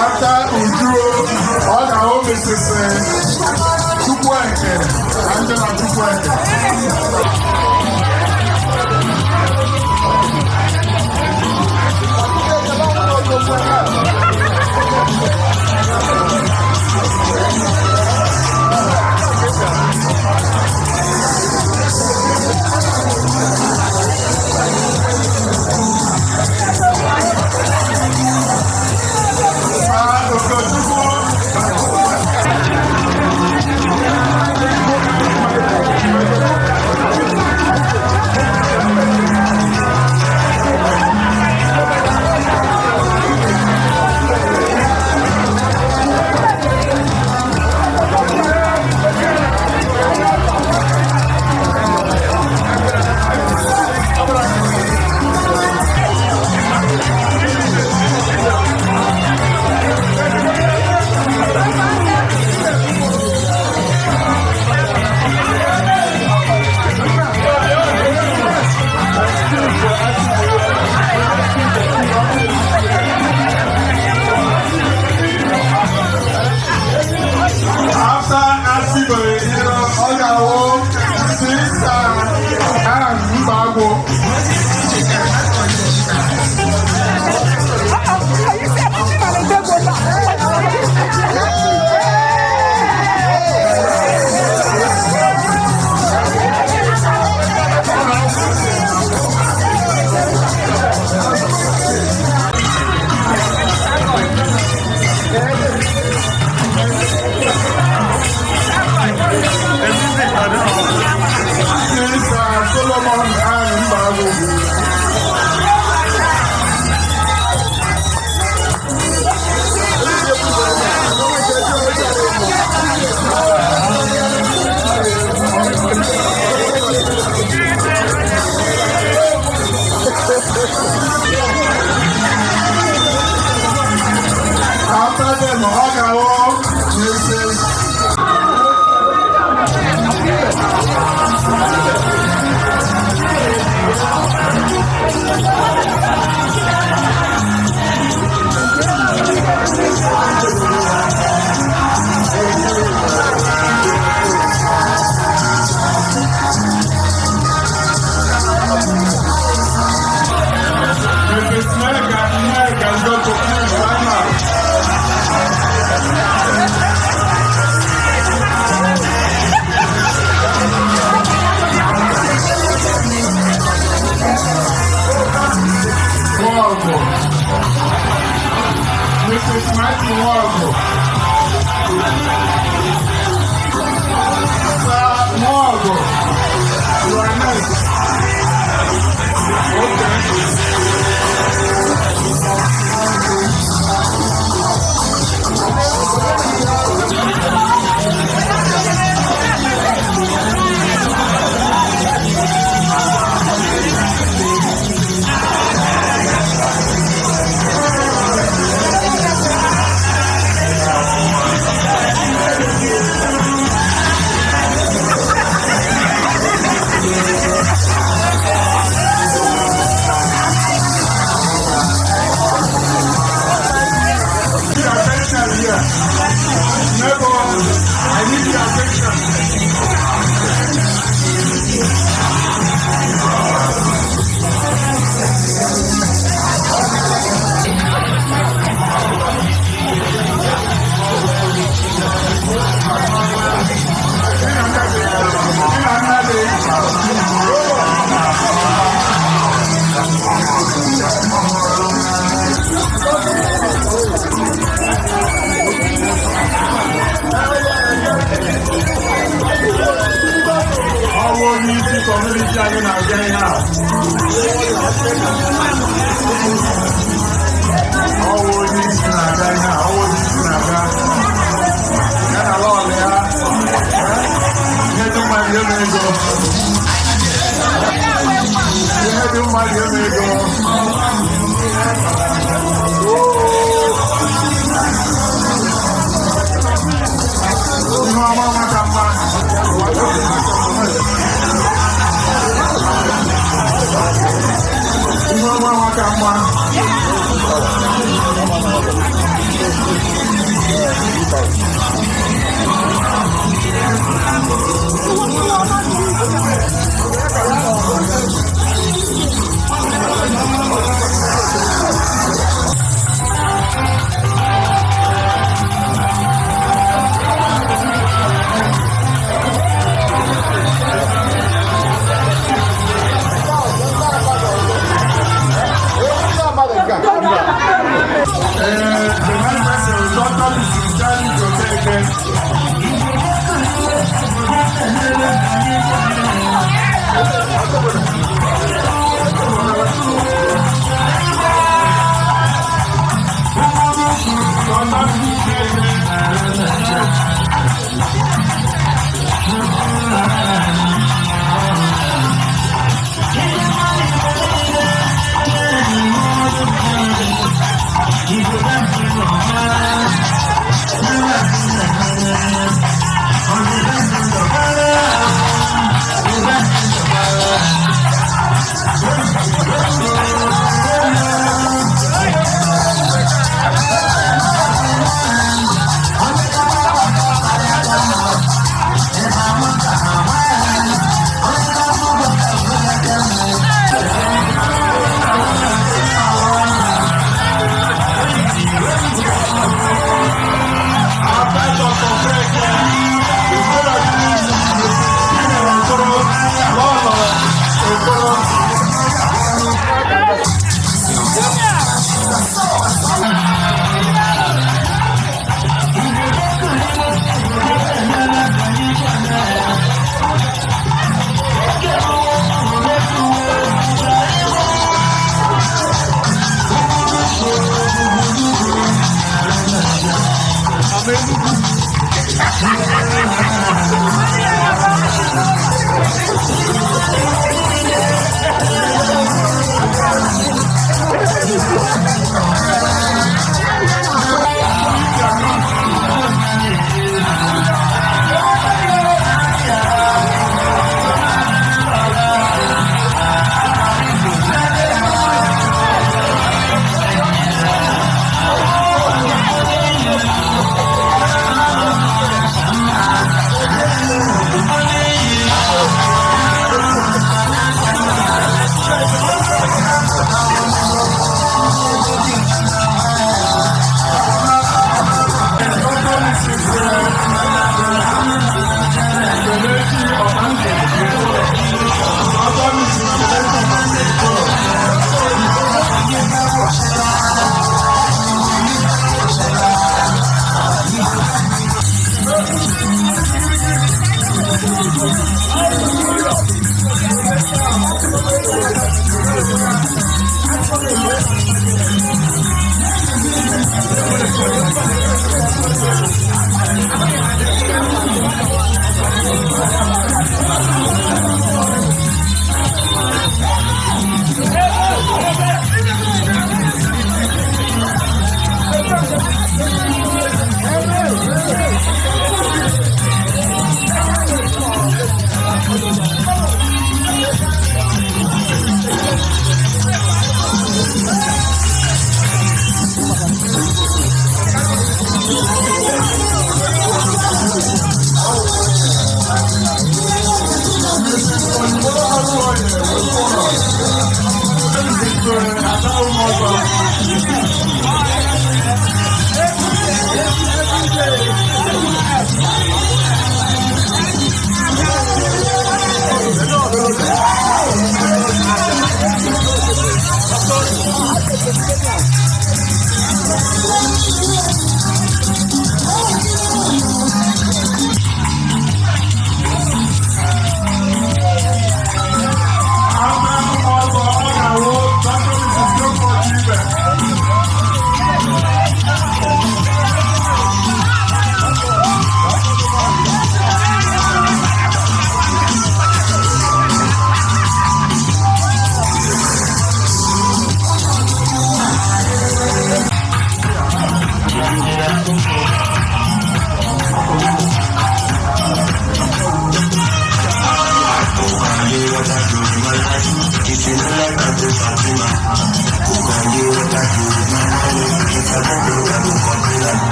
After Uju, all the home is Chukwueke, Angela Chukwueke.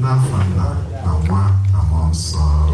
n'afọ nna na nwa na mmụọ nsọ